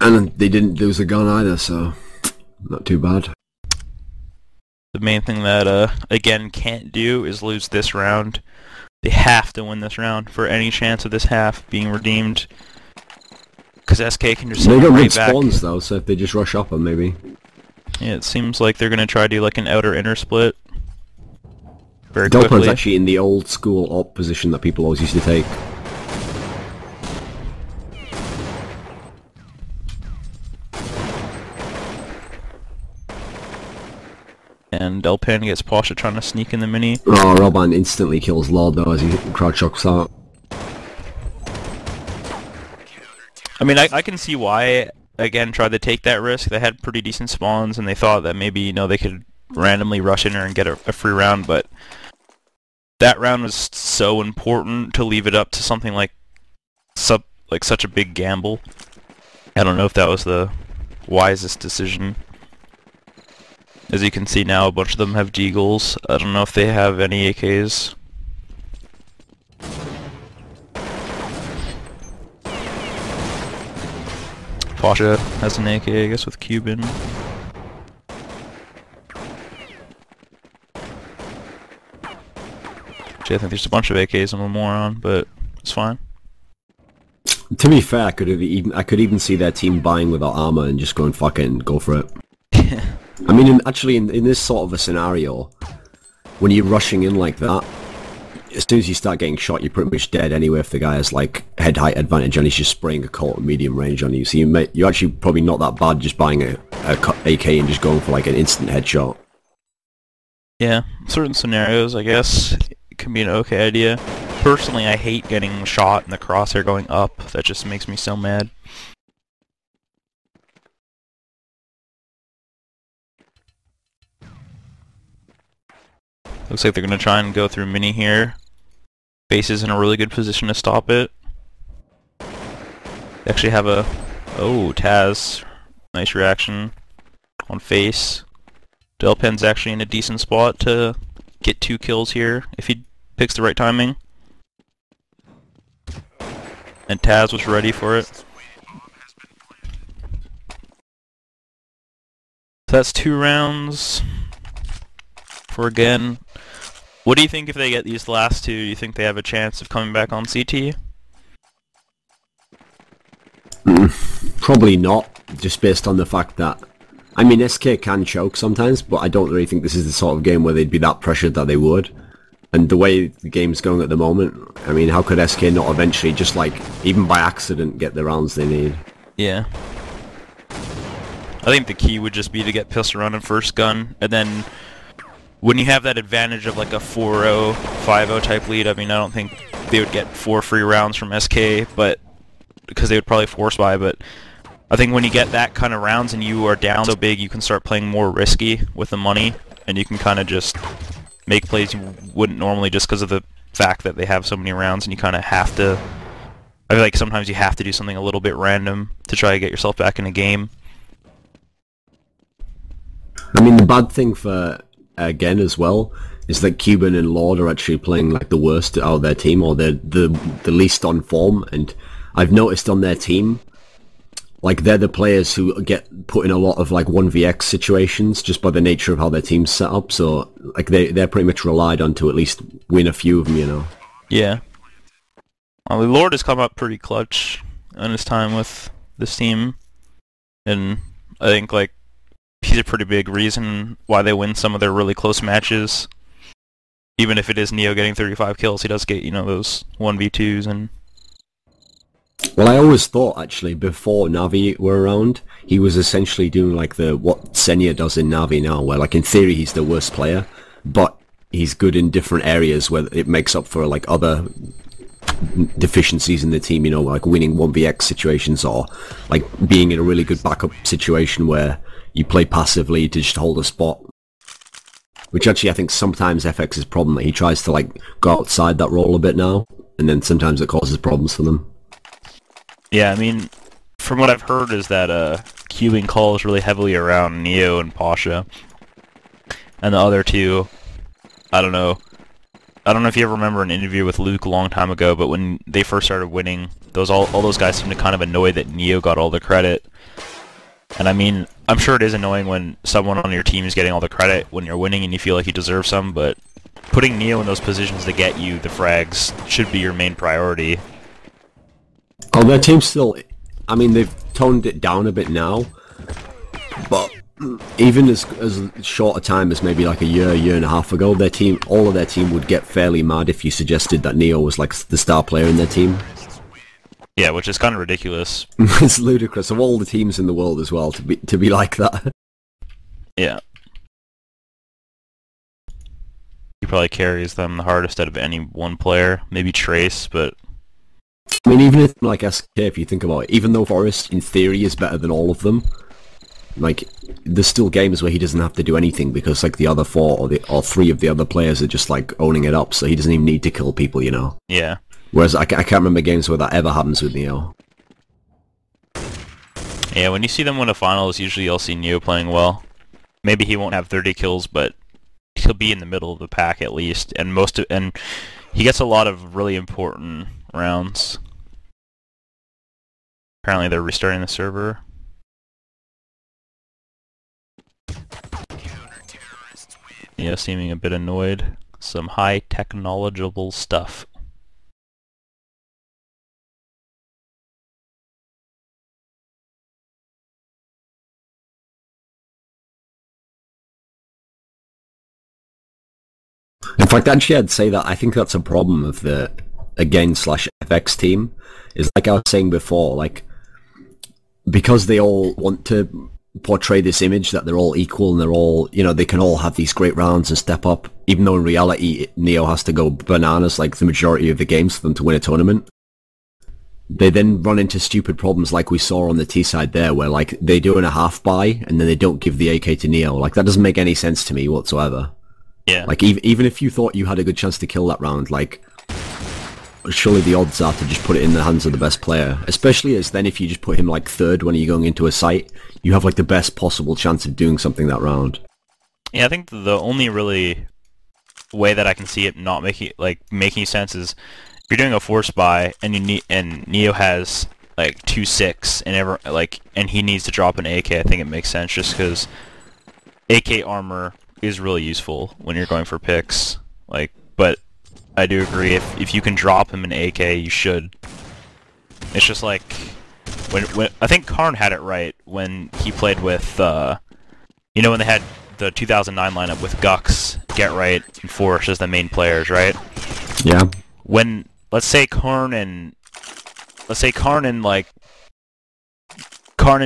And they didn't lose a gun either, so not too bad. The main thing that AGAiN can't do is lose this round. They have to win this round for any chance of this half being redeemed. Because SK can just they got right good back. spawns though, so if they just rush up them, maybe. Yeah, it seems like they're gonna try to do like an outer inner split. Very Delpan's quickly. actually in the old school op position that people always used to take. And Delpan gets Pasha trying to sneak in the mini. Oh, Robban instantly kills Lord though as he crowd shocks out. I mean, I can see why AGAiN tried to take that risk. They had pretty decent spawns, and they thought that maybe, you know, they could randomly rush in there and get a free round, but that round was so important to leave it up to something like such a big gamble. I don't know if that was the wisest decision. As you can see now, a bunch of them have deagles. I don't know if they have any AKs. Pasha has an AK, I guess, with Cuban. Actually, I think there's a bunch of AKs and one more on, but it's fine. To be fair, I could even see their team buying without armor and just going fucking go for it. I mean, actually, in this sort of a scenario, when you're rushing in like that, as soon as you start getting shot, you're pretty much dead anyway if the guy has like head height advantage and he's just spraying a Colt at medium range on you. So you're actually probably not that bad just buying a AK and just going for like an instant headshot. Yeah, certain scenarios, I guess, it can be an okay idea. Personally, I hate getting shot and the crosshair going up. That just makes me so mad. Looks like they're going to try and go through mini here. Base is in a really good position to stop it. They actually have a... Oh, Taz. Nice reaction on face. Delpan's actually in a decent spot to get 2 kills here if he picks the right timing. And Taz was ready for it. So that's 2 rounds for AGAiN. What do you think if they get these last 2? Do you think they have a chance of coming back on CT? Probably not, just based on the fact that... I mean, SK can choke sometimes, but I don't really think this is the sort of game where they'd be that pressured that they would. And the way the game's going at the moment, I mean, how could SK not eventually just, like, even by accident, get the rounds they need? Yeah. I think the key would just be to get pistol around in first gun, and then when you have that advantage of like a 4-0, 5-0 type lead, I mean, I don't think they would get 4 free rounds from SK, but because they would probably force buy, but I think when you get that kind of rounds and you are down so big, you can start playing more risky with the money, and you can kind of just make plays you wouldn't normally just because of the fact that they have so many rounds, and you kind of have to... I feel like sometimes you have to do something a little bit random to try to get yourself back in a game. I mean, the bad thing for AGAiN as well is that Cuban and Lord are actually playing like the worst out of their team, or the least on form, and I've noticed on their team, like they're the players who get put in a lot of like 1vx situations just by the nature of how their team's set up, so like they're pretty much relied on to at least win a few of them, you know. Yeah. Well, Lord has come up pretty clutch in his time with this team, and I think like he's a pretty big reason why they win some of their really close matches. Even if it is Neo getting 35 kills, he does get, you know, those 1v2s and... Well, I always thought, actually, before Navi were around, he was essentially doing like what Senya does in Navi now, where like in theory he's the worst player, but he's good in different areas where it makes up for like other deficiencies in the team, you know, like winning 1vx situations, or like being in a really good backup situation where you play passively to just hold a spot. Which actually I think sometimes FX's problem, that he tries to like go outside that role a bit now, and then sometimes it causes problems for them. Yeah, I mean, from what I've heard is that queuing calls really heavily around Neo and Pasha. And the other two, I don't know if you ever remember an interview with Luke a long time ago, but when they first started winning, All those guys seem to kind of annoy that Neo got all the credit. And I mean, I'm sure it is annoying when someone on your team is getting all the credit when you're winning and you feel like you deserve some, but putting Neo in those positions to get you the frags should be your main priority. Oh, their team still... I mean, they've toned it down a bit now, but even as short a time as maybe like a year and a half ago, all of their team would get fairly mad if you suggested that Neo was like the star player in their team. Yeah, which is kind of ridiculous. It's ludicrous of all the teams in the world as well to be like that. Yeah. He probably carries them the hardest out of any one player. Maybe Trace, but... I mean, even if like SK, if you think about it, even though Forrest in theory is better than all of them, like there's still games where he doesn't have to do anything because like the other four or three of the other players are just like owning it up, so he doesn't even need to kill people, you know. Yeah. Whereas I can't remember games where that ever happens with Neo. Yeah, when you see them win a finals, usually you'll see Neo playing well. Maybe he won't have 30 kills, but he'll be in the middle of the pack at least, and he gets a lot of really important rounds. Apparently they're restarting the server. Yeah, seeming a bit annoyed. Some high technological stuff. In fact, actually, I'd say that I think that's a problem of the AGAiN/FX team. Is like I was saying before, like because they all want to portray this image that they're all equal and they're all, you know, they can all have these great rounds and step up, even though in reality Neo has to go bananas like the majority of the games for them to win a tournament. They then run into stupid problems like we saw on the T side there, where like they do in a half buy and then they don't give the AK to Neo. Like that doesn't make any sense to me whatsoever. Yeah. Like even if you thought you had a good chance to kill that round, like surely the odds are to just put it in the hands of the best player. Especially as then if you just put him like third when you're going into a site, you have like the best possible chance of doing something that round. Yeah, I think the only really way that I can see it not making sense is if you're doing a force buy and Neo has like 2-6 and he needs to drop an AK. I think it makes sense just because AK armor is really useful when you're going for picks. But I do agree if you can drop him an AK, you should. It's just like when I think Karn had it right when he played with you know, when they had the 2009 lineup with Gux, Get Right, and Force as the main players, right? Yeah. When let's say Karn and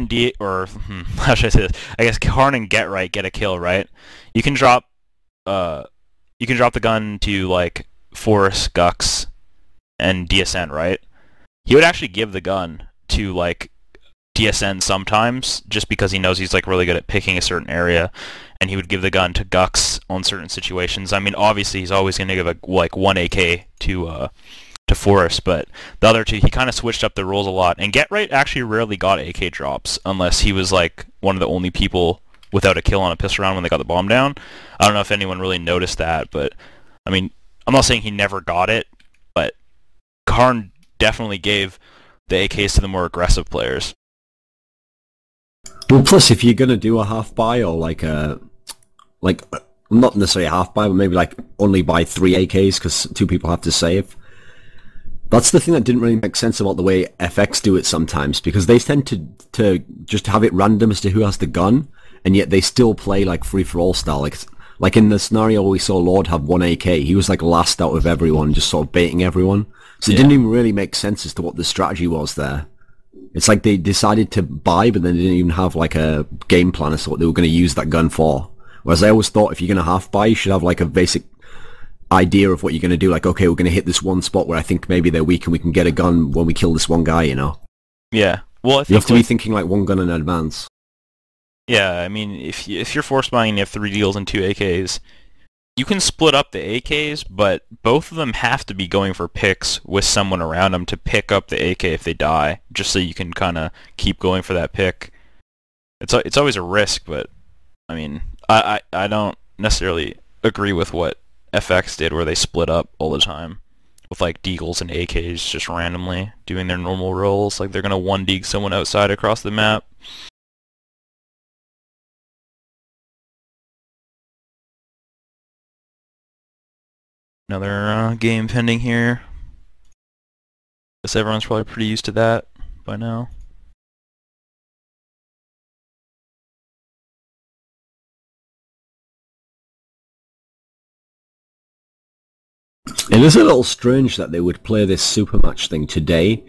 D, or how should I say this? I guess Karn and Get Right get a kill, right? You can drop the gun to like Force, Gux, and DSN, right? He would actually give the gun to like DSN sometimes, just because he knows he's like really good at picking a certain area, and he would give the gun to Gux on certain situations. I mean, obviously he's always going to give like one AK to Forrest, but the other two, he kind of switched up the rules a lot. And Get Right actually rarely got AK drops, unless he was like one of the only people without a kill on a pistol round when they got the bomb down. I don't know if anyone really noticed that, but I mean, I'm not saying he never got it, but Karn definitely gave the AKs to the more aggressive players. Well, plus if you're gonna do a half buy or like not necessarily a half buy, but maybe like only buy 3 AKs because 2 people have to save. That's the thing that didn't really make sense about the way FX do it sometimes, because they tend to just have it random as to who has the gun, and yet they still play like free-for-all style. Like in the scenario where we saw Lord have 1 AK, he was like last out of everyone, just sort of baiting everyone. So it didn't even really make sense as to what the strategy was there. It's like they decided to buy, but then they didn't even have like a game plan as to what they were going to use that gun for. Whereas I always thought if you're going to half buy, you should have like a basic idea of what you're going to do. Like, okay, we're going to hit this one spot where I think maybe they're weak and we can get a gun when we kill this one guy, you know? Yeah. Well, I think you have to be thinking like one gun in advance. Yeah, I mean, if you're force buying and you have 3 deals and 2 AKs, you can split up the AKs, but both of them have to be going for picks with someone around them to pick up the AK if they die, just so you can kind of keep going for that pick. It's always a risk, but I mean, I don't necessarily agree with what FX did where they split up all the time. with like deagles and AKs just randomly doing their normal roles. Like they're gonna one deag someone outside across the map. Another game pending here. Guess everyone's probably pretty used to that by now. It is a little strange that they would play this super match thing today.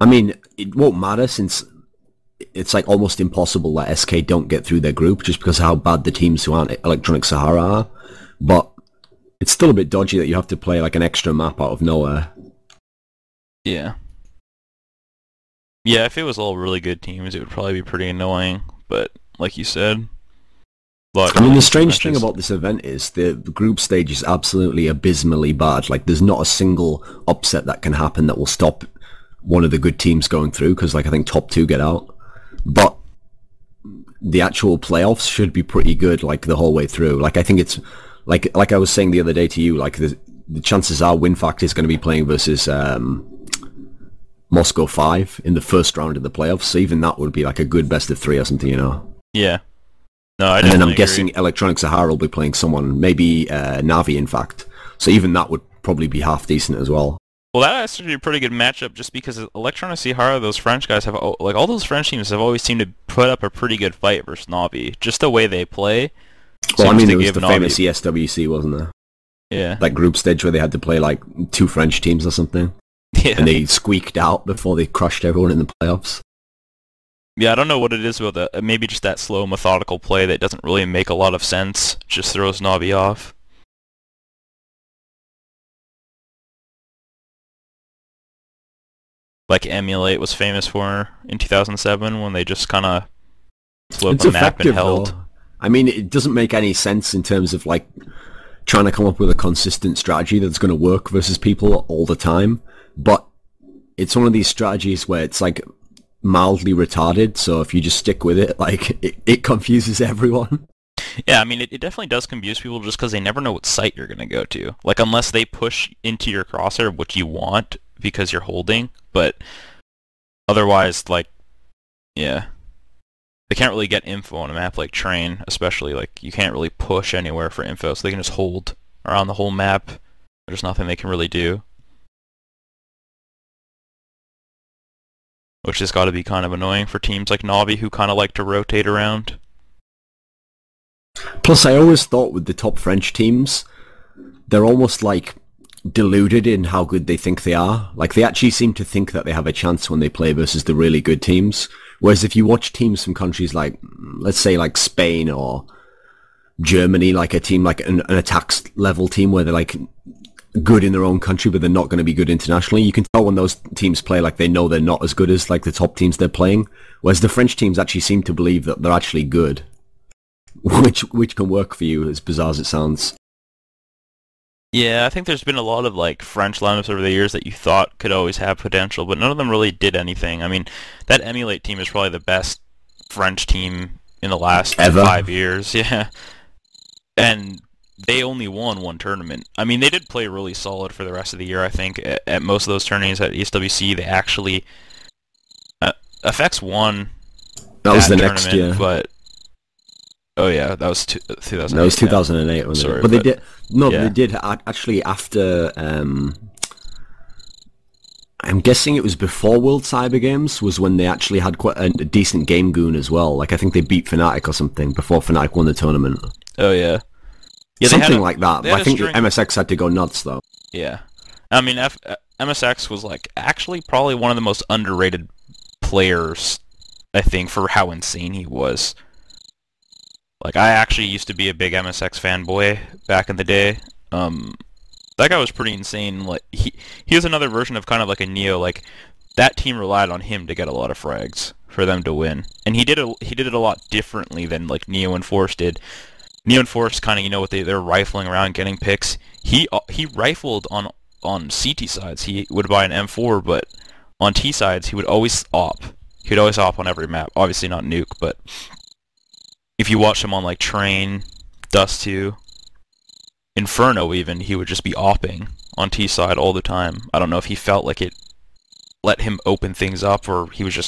I mean, it won't matter since it's like almost impossible that SK don't get through their group just because of how bad the teams who aren't Electronic Sahara are. But it's still a bit dodgy that you have to play like an extra map out of nowhere. Yeah. Yeah, if it was all really good teams, it would probably be pretty annoying. But like you said, I mean, the strange thing about this event is the group stage is absolutely abysmally bad. Like, there's not a single upset that can happen that will stop one of the good teams going through, because, like, I think top 2 get out. But the actual playoffs should be pretty good, like, the whole way through. Like, I think it's, like I was saying the other day to you, like, the chances are WinFact is going to be playing versus Moscow 5 in the first round of the playoffs, so even that would be, like, a good best of 3 or something, you know? Yeah. No, I and then I'm agree. guessing Electronic Sahara will be playing someone, maybe Navi, in fact. So even that would probably be half decent as well. Well, that has to be a pretty good matchup just because Electronic Sahara, those French guys have, like, all those French teams have always seemed to put up a pretty good fight versus Navi. Just the way they play. Well, I mean, there was the famous ESWC, wasn't there? Yeah. That group stage where they had to play, like, 2 French teams or something. Yeah. And they squeaked out before they crushed everyone in the playoffs. Yeah, I don't know what it is about that. Maybe just that slow, methodical play that doesn't really make a lot of sense. Just throws Navi off. Like Emulate was famous for in 2007 when they just kind of flew up a map and held. Though. I mean, it doesn't make any sense in terms of, like, trying to come up with a consistent strategy that's going to work versus people all the time. But it's one of these strategies where it's, like, mildly retarded, so if you just stick with it, like, it confuses everyone. Yeah, I mean, it definitely does confuse people just because they never know what site you're going to go to. Like, unless they push into your crosshair what you want because you're holding, but otherwise, like, yeah. They can't really get info on a map like Train, especially, like, you can't really push anywhere for info, so they can just hold around the whole map. There's nothing they can really do. Which has got to be kind of annoying for teams like Navi who kind of like to rotate around. Plus, I always thought with the top French teams, they're almost like deluded in how good they think they are. Like, they actually seem to think that they have a chance when they play versus the really good teams. Whereas if you watch teams from countries like, let's say, like Spain or Germany, like a team like an attacks level team where they're like good in their own country but they're not going to be good internationally, you can tell when those teams play like they know they're not as good as like the top teams they're playing, whereas the French teams actually seem to believe that they're actually good, which can work for you, as bizarre as it sounds. Yeah, I think there's been a lot of like French lineups over the years that you thought could always have potential, but none of them really did anything. I mean, that Emulate team is probably the best French team in the last Ever? 5 years, yeah. And they only won 1 tournament. I mean, they did play really solid for the rest of the year, I think. At most of those tournaments at ESWC, they actually... FX won that was the next year. But... Oh yeah, that was 2008. That was 2008, wasn't Sorry, it? But they did... No, yeah. they did actually after... I'm guessing it was before World Cyber Games was when they actually had quite a decent game goon as well. Like, I think they beat Fnatic or something before Fnatic won the tournament. Oh yeah. Yeah, something like that. But I think string... MSX had to go nuts, though. Yeah. I mean, MSX was, like, actually probably one of the most underrated players, I think, for how insane he was. Like, I actually used to be a big MSX fanboy back in the day. That guy was pretty insane. Like, he was another version of kind of like a Neo. Like, that team relied on him to get a lot of frags for them to win. And he did it a lot differently than, like, Neo and Force did. Neo and Force kind of, you know, what they're rifling around getting picks. He rifled on CT sides. He would buy an M4, but on T sides he would always op. He would always op on every map. Obviously not Nuke, but if you watch him on like Train, Dust 2, Inferno even, he would just be opping on T side all the time. I don't know if he felt like it let him open things up, or he was just